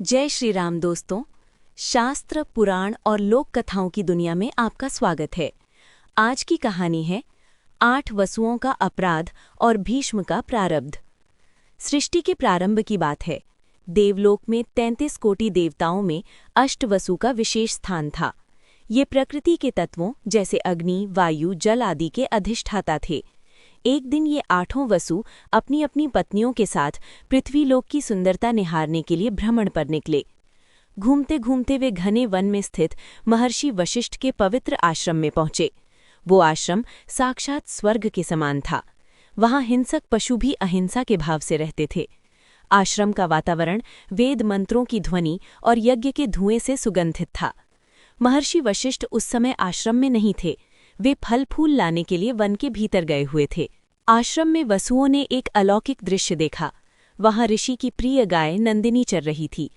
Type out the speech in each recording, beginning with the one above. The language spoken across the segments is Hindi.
जय श्री राम दोस्तों। शास्त्र, पुराण और लोक कथाओं की दुनिया में आपका स्वागत है। आज की कहानी है 8 वसुओं का अपराध और भीष्म का प्रारब्ध। सृष्टि के प्रारंभ की बात है। देवलोक में 33 कोटि देवताओं में अष्टवसु का विशेष स्थान था। ये प्रकृति के तत्वों जैसे अग्नि, वायु, जल आदि के अधिष्ठाता थे। एक दिन ये 8 वसु अपनी अपनी पत्नियों के साथ पृथ्वीलोक की सुंदरता निहारने के लिए भ्रमण पर निकले। घूमते घूमते वे घने वन में स्थित महर्षि वशिष्ठ के पवित्र आश्रम में पहुंचे। वो आश्रम साक्षात स्वर्ग के समान था। वहां हिंसक पशु भी अहिंसा के भाव से रहते थे। आश्रम का वातावरण वेद मंत्रों की ध्वनि और यज्ञ के धुएं से सुगंधित था। महर्षि वशिष्ठ उस समय आश्रम में नहीं थे। वे फल फूल लाने के लिए वन के भीतर गए हुए थे। आश्रम में वसुओं ने एक अलौकिक दृश्य देखा। वहां ऋषि की प्रिय गाय नंदिनी चर रही थी।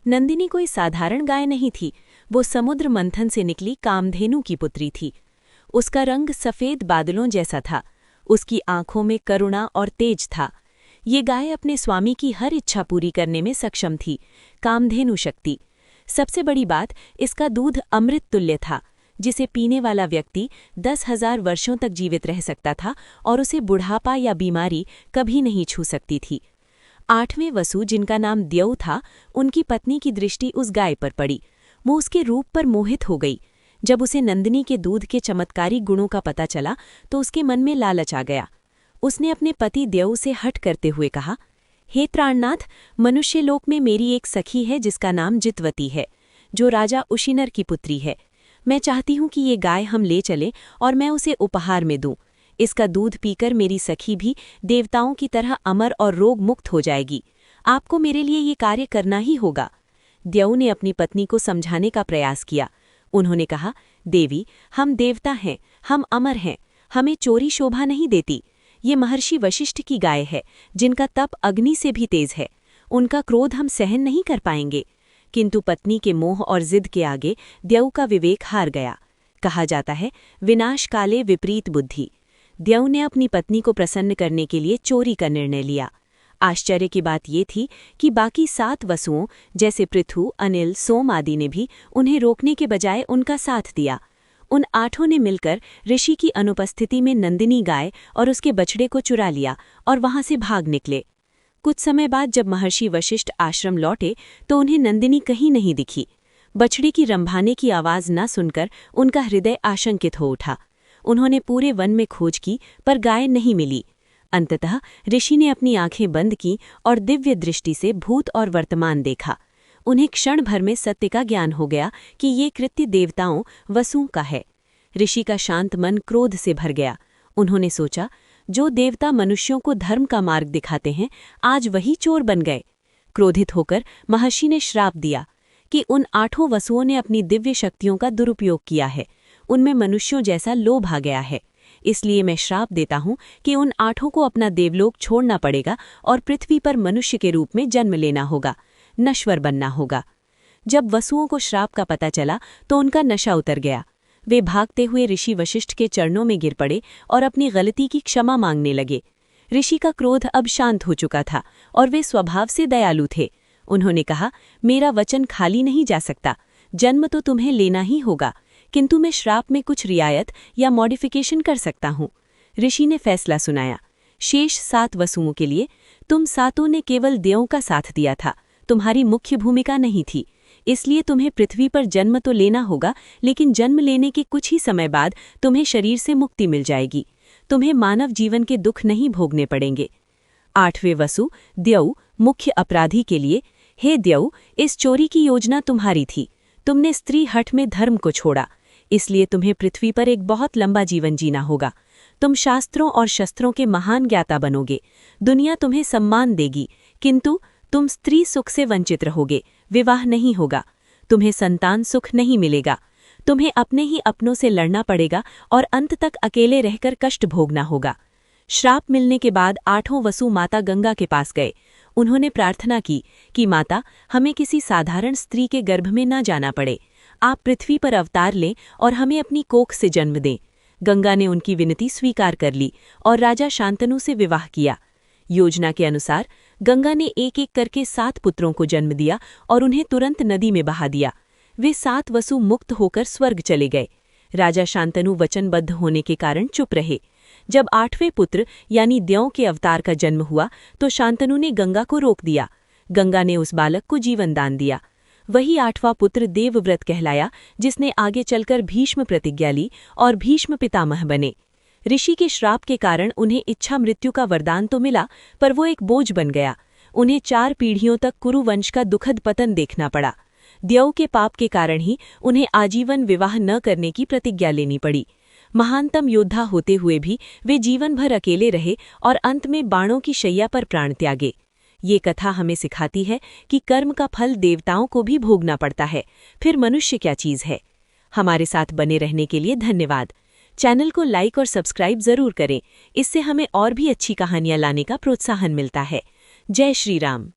नंदिनी कोई साधारण गाय नहीं थी, वो समुद्र मंथन से निकली कामधेनु की पुत्री थी। उसका रंग सफेद बादलों जैसा था। उसकी आंखों में करुणा और तेज था। ये गाय अपने स्वामी की हर इच्छा पूरी करने में सक्षम थी। कामधेनु शक्ति। सबसे बड़ी बात, इसका दूध अमृत तुल्य था, जिसे पीने वाला व्यक्ति 10,000 वर्षों तक जीवित रह सकता था और उसे बुढ़ापा या बीमारी कभी नहीं छू सकती थी। 8वें वसु, जिनका नाम द्यौ था, उनकी पत्नी की दृष्टि उस गाय पर पड़ी। वो उसके रूप पर मोहित हो गई। जब उसे नंदिनी के दूध के चमत्कारी गुणों का पता चला तो उसके मन में लालच आ गया। उसने अपने पति द्यौ से हट करते हुए कहा, हे प्राणनाथ, मनुष्य लोक में मेरी एक सखी है जिसका नाम जितवती है, जो राजा उशिनर की पुत्री है। मैं चाहती हूं कि ये गाय हम ले चलें और मैं उसे उपहार में दूं। इसका दूध पीकर मेरी सखी भी देवताओं की तरह अमर और रोग मुक्त हो जाएगी। आपको मेरे लिए ये कार्य करना ही होगा। द्यौ ने अपनी पत्नी को समझाने का प्रयास किया। उन्होंने कहा, देवी, हम देवता हैं, हम अमर हैं, हमें चोरी शोभा नहीं देती। ये महर्षि वशिष्ठ की गाय है, जिनका तप अग्नि से भी तेज है। उनका क्रोध हम सहन नहीं कर पाएंगे। किंतु पत्नी के मोह और जिद के आगे द्यौ का विवेक हार गया। कहा जाता है, विनाश काले विपरीत बुद्धि। द्यौ ने अपनी पत्नी को प्रसन्न करने के लिए चोरी का निर्णय लिया। आश्चर्य की बात ये थी कि बाकी 7 वसुओं जैसे पृथु, अनिल, सोम आदि ने भी उन्हें रोकने के बजाय उनका साथ दिया। उन 8 ने मिलकर ऋषि की अनुपस्थिति में नंदिनी गाय और उसके बछड़े को चुरा लिया और वहां से भाग निकले। कुछ समय बाद जब महर्षि वशिष्ठ आश्रम लौटे तो उन्हें नंदिनी कहीं नहीं दिखी। बछड़े की रंभाने की आवाज न सुनकर उनका हृदय आशंकित हो उठा। उन्होंने पूरे वन में खोज की पर गाय नहीं मिली। अंततः ऋषि ने अपनी आंखें बंद की और दिव्य दृष्टि से भूत और वर्तमान देखा। उन्हें क्षण भर में सत्य का ज्ञान हो गया कि ये कृत्य देवताओं वसुओं का है। ऋषि का शांत मन क्रोध से भर गया। उन्होंने सोचा, जो देवता मनुष्यों को धर्म का मार्ग दिखाते हैं, आज वही चोर बन गए। क्रोधित होकर महर्षि ने श्राप दिया कि उन 8 वसुओं ने अपनी दिव्य शक्तियों का दुरुपयोग किया है। उनमें मनुष्यों जैसा लोभ आ गया है। इसलिए मैं श्राप देता हूं कि उन 8 को अपना देवलोक छोड़ना पड़ेगा और पृथ्वी पर मनुष्य के रूप में जन्म लेना होगा, नश्वर बनना होगा। जब वसुओं को श्राप का पता चला तो उनका नशा उतर गया। वे भागते हुए ऋषि वशिष्ठ के चरणों में गिर पड़े और अपनी गलती की क्षमा मांगने लगे। ऋषि का क्रोध अब शांत हो चुका था और वे स्वभाव से दयालु थे। उन्होंने कहा, मेरा वचन खाली नहीं जा सकता। जन्म तो तुम्हें लेना ही होगा, किंतु मैं श्राप में कुछ रियायत या मॉडिफिकेशन कर सकता हूँ। ऋषि ने फैसला सुनाया, शेष 7 वसुओं के लिए तुम 7 ने केवल द्यौ का साथ दिया था, तुम्हारी मुख्य भूमिका नहीं थी। इसलिए तुम्हें पृथ्वी पर जन्म तो लेना होगा, लेकिन जन्म लेने के कुछ ही समय बाद तुम्हें शरीर से मुक्ति मिल जाएगी। तुम्हें मानव जीवन के दुख नहीं भोगने पड़ेंगे। 8वें वसु द्यौ, मुख्य अपराधी के लिए, हे द्यौ, इस चोरी की योजना तुम्हारी थी। तुमने स्त्री हठ में धर्म को छोड़ा, इसलिए तुम्हें पृथ्वी पर एक बहुत लंबा जीवन जीना होगा। तुम शास्त्रों और शस्त्रों के महान ज्ञाता बनोगे। दुनिया तुम्हें सम्मान देगी, किंतु तुम स्त्री सुख से वंचित रहोगे। विवाह नहीं होगा। तुम्हें संतान सुख नहीं मिलेगा। तुम्हें अपने ही अपनों से लड़ना पड़ेगा और अंत तक अकेले रहकर कष्ट भोगना होगा। श्राप मिलने के बाद 8 वसु माता गंगा के पास गए। उन्होंने प्रार्थना की कि माता, हमें किसी साधारण स्त्री के गर्भ में न जाना पड़े। आप पृथ्वी पर अवतार लें और हमें अपनी कोख से जन्म दें। गंगा ने उनकी विनती स्वीकार कर ली और राजा शांतनु से विवाह किया। योजना के अनुसार गंगा ने एक एक करके 7 पुत्रों को जन्म दिया और उन्हें तुरंत नदी में बहा दिया। वे 7 वसु मुक्त होकर स्वर्ग चले गए। राजा शांतनु वचनबद्ध होने के कारण चुप रहे। जब 8वें पुत्र यानी द्यौ के अवतार का जन्म हुआ तो शांतनु ने गंगा को रोक दिया। गंगा ने उस बालक को जीवन दान दिया। वही 8वां पुत्र देवव्रत कहलाया, जिसने आगे चलकर भीष्म प्रतिज्ञा ली और भीष्म पितामह बने। ऋषि के श्राप के कारण उन्हें इच्छा मृत्यु का वरदान तो मिला, पर वो एक बोझ बन गया। उन्हें 4 पीढ़ियों तक कुरु वंश का दुखद पतन देखना पड़ा। द्यौ के पाप के कारण ही उन्हें आजीवन विवाह न करने की प्रतिज्ञा लेनी पड़ी। महानतम योद्धा होते हुए भी वे जीवन भर अकेले रहे और अंत में बाणों की शैया पर प्राण त्यागे। ये कथा हमें सिखाती है कि कर्म का फल देवताओं को भी भोगना पड़ता है, फिर मनुष्य क्या चीज़ है। हमारे साथ बने रहने के लिए धन्यवाद। चैनल को लाइक और सब्सक्राइब जरूर करें, इससे हमें और भी अच्छी कहानियां लाने का प्रोत्साहन मिलता है। जय श्री राम।